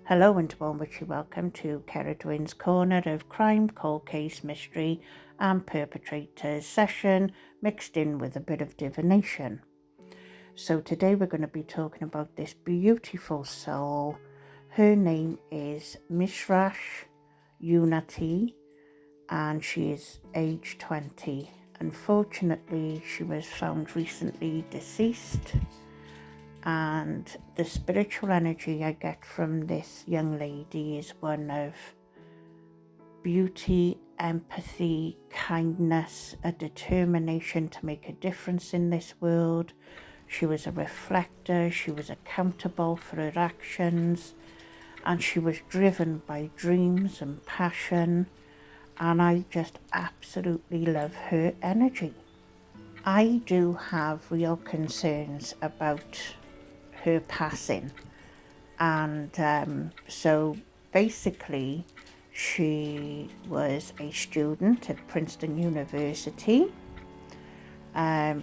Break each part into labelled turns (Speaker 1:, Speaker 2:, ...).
Speaker 1: Hello and warm witchy welcome to Ceridwen's Corner of Crime, Cold Case, Mystery and Perpetrators session mixed in with a bit of divination. So today we're going to be talking about this beautiful soul. Her name is Misrach Ewunetie and she is age 20. Unfortunately, she was found recently deceased. And the spiritual energy I get from this young lady is one of beauty, empathy, kindness, a determination to make a difference in this world. She was a reflector, she was accountable for her actions, and she was driven by dreams and passion. And I just absolutely love her energy. I do have real concerns about her passing, and so basically she was a student at Princeton University.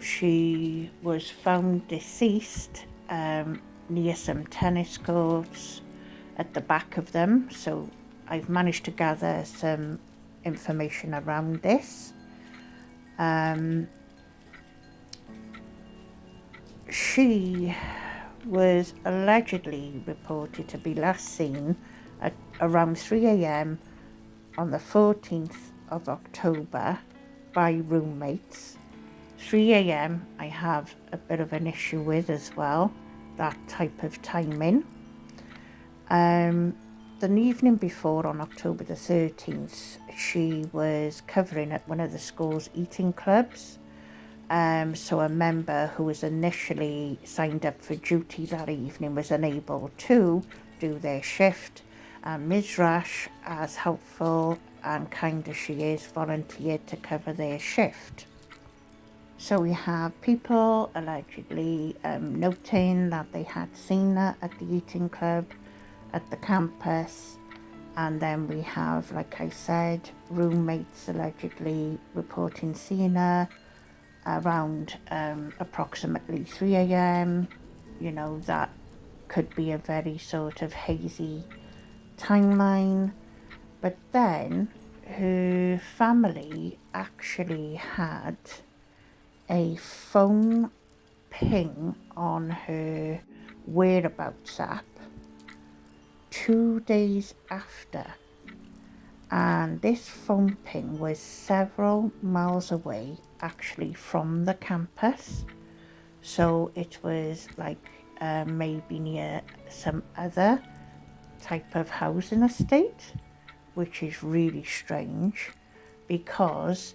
Speaker 1: She was found deceased near some tennis courts at the back of them, so I've managed to gather some information around this. She was allegedly reported to be last seen at around 3 a.m. on the 14th of October by roommates. 3 a.m. I have a bit of an issue with as well, that type of timing. The evening before, on October the 13th, she was covering at one of the school's eating clubs. So a member who was initially signed up for duty that evening was unable to do their shift. Misrach, as helpful and kind as she is, volunteered to cover their shift. So we have people allegedly noting that they had seen her at the eating club at the campus. And then we have, like I said, roommates allegedly reporting seeing her around approximately 3 a.m. You know, that could be a very sort of hazy timeline. But then her family actually had a phone ping on her whereabouts app 2 days after. And this phone ping was several miles away, actually, from the campus. So it was like maybe near some other type of housing estate, which is really strange because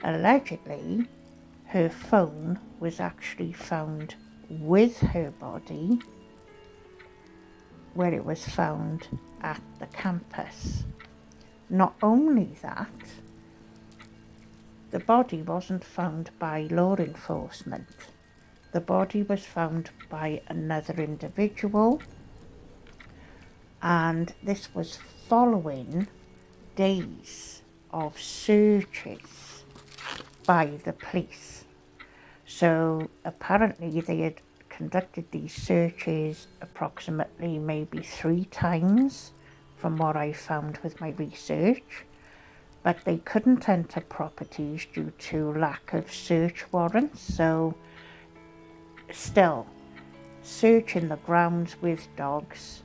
Speaker 1: allegedly her phone was actually found with her body where it was found at the campus. Not only that, the body wasn't found by law enforcement. The body was found by another individual, and this was following days of searches by the police. So apparently they had conducted these searches approximately maybe 3 times from what I found with my research, but they couldn't enter properties due to lack of search warrants. So still, searching the grounds with dogs,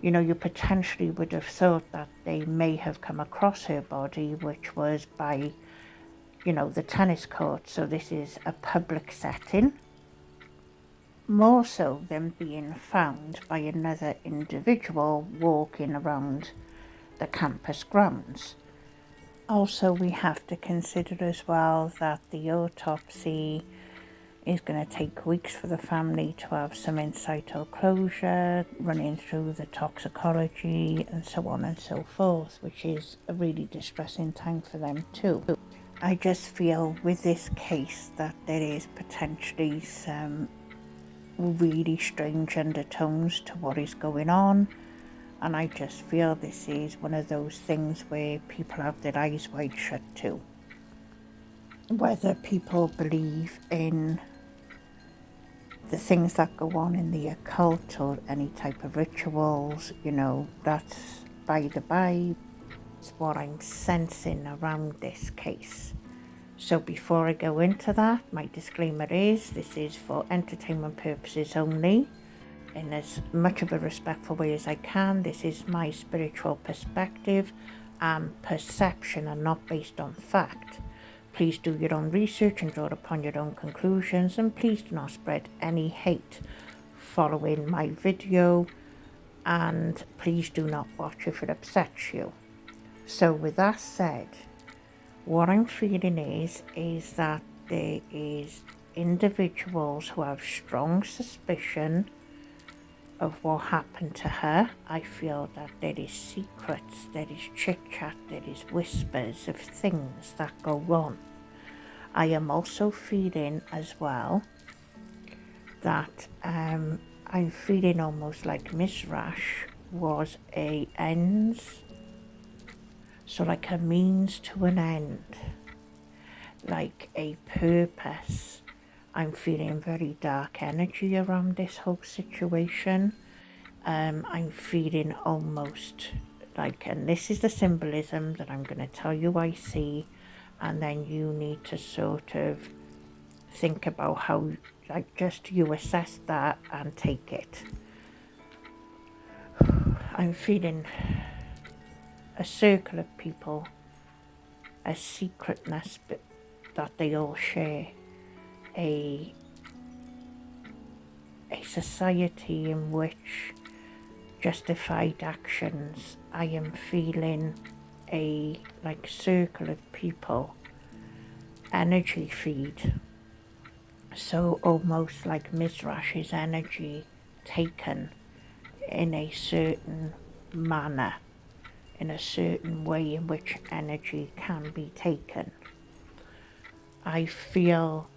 Speaker 1: you know, you potentially would have thought that they may have come across her body, which was by, you know, the tennis court. So this is a public setting, more so than being found by another individual walking around the campus grounds. Also, we have to consider as well that the autopsy is going to take weeks for the family to have some insight or closure, running through the toxicology and so on and so forth, which is a really distressing time for them too. I just feel with this case that there is potentially some really strange undertones to what is going on, and I just feel this is one of those things where people have their eyes wide shut too. Whether people believe in the things that go on in the occult or any type of rituals, that's by the by. It's what I'm sensing around this case. So before I go into that, my disclaimer is this is for entertainment purposes only, in as much of a respectful way as I can. This is my spiritual perspective and perception and not based on fact. Please do your own research and draw upon your own conclusions, and please do not spread any hate following my video, and please do not watch if it upsets you. So with that said, what I'm feeling is that there is individuals who have strong suspicion of what happened to her. I feel that there is secrets, there is chit-chat, there is whispers of things that go on. I am also feeling as well that I'm feeling almost like Misrach was a ends, so like a means to an end, like a purpose. I'm feeling very dark energy around this whole situation. I'm feeling almost like, and this is the symbolism that I'm going to tell you I see, and then you need to sort of think about how, like, just you assess that and take it. I'm feeling a circle of people, a secretness that they all share, a society in which justified actions. I am feeling a circle of people, energy feed. So almost like Misrach's energy taken in a certain manner, in a certain way in which energy can be taken. I feel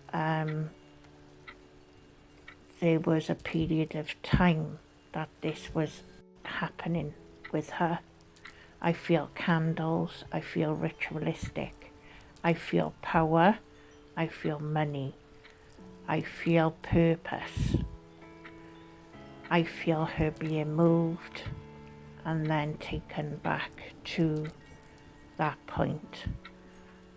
Speaker 1: there was a period of time that this was happening with her. I feel candles, I feel ritualistic, I feel power, I feel money, I feel purpose. I feel her being moved and then taken back to that point.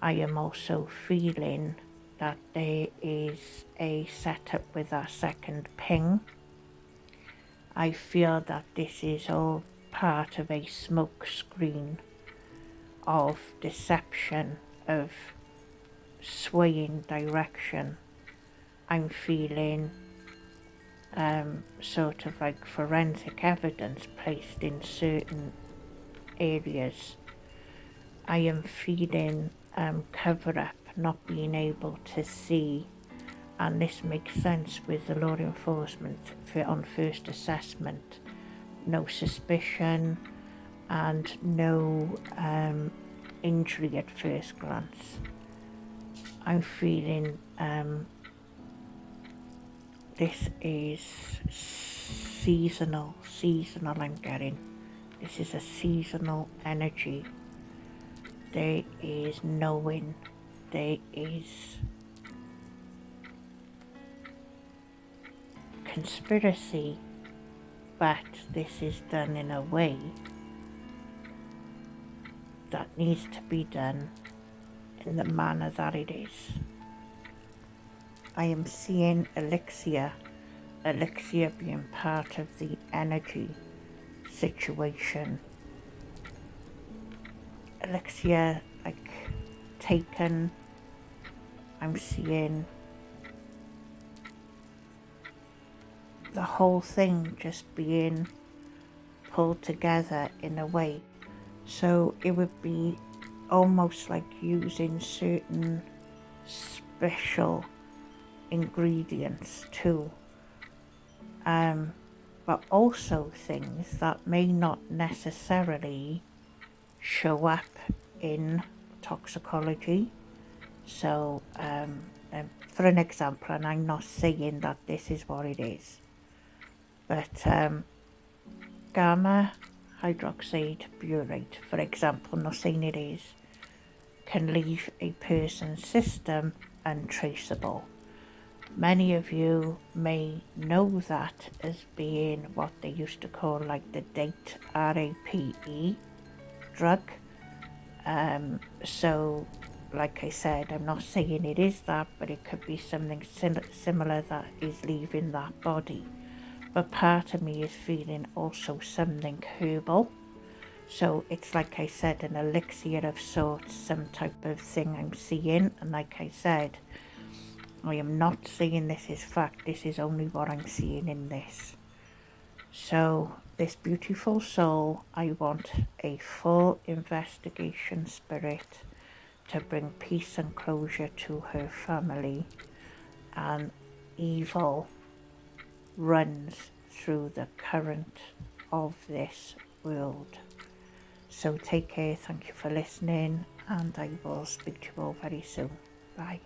Speaker 1: I am also feeling that there is a setup with our second ping. I feel that this is all part of a smoke screen of deception, of swaying direction. I'm feeling sort of like forensic evidence placed in certain areas. I am feeling cover-up, not being able to see, and this makes sense with the law enforcement on first assessment. No suspicion and no injury at first glance. I'm feeling this is seasonal I'm getting. This is a seasonal energy. There is knowing, there is conspiracy, but this is done in a way that needs to be done in the manner that it is. I am seeing elixir being part of the energy situation. Elixir like taken. I'm seeing the whole thing just being pulled together in a way. So it would be almost like using certain special ingredients too, but also things that may not necessarily show up in toxicology. So for an example, and I'm not saying that this is what it is, but gamma hydroxide burate, for example, not saying it is, can leave a person's system untraceable. Many of you may know that as being what they used to call like the date, RAPE drug. So like I said, I'm not saying it is that, but it could be something similar that is leaving that body. But part of me is feeling also something herbal. So it's like I said, an elixir of sorts, some type of thing I'm seeing. And like I said, I am not saying this is fact, this is only what I'm seeing in this. So this beautiful soul, I want a full investigation spirit to bring peace and closure to her family, and evil runs through the current of this world. So take care, thank you for listening, and I will speak to you all very soon. Bye.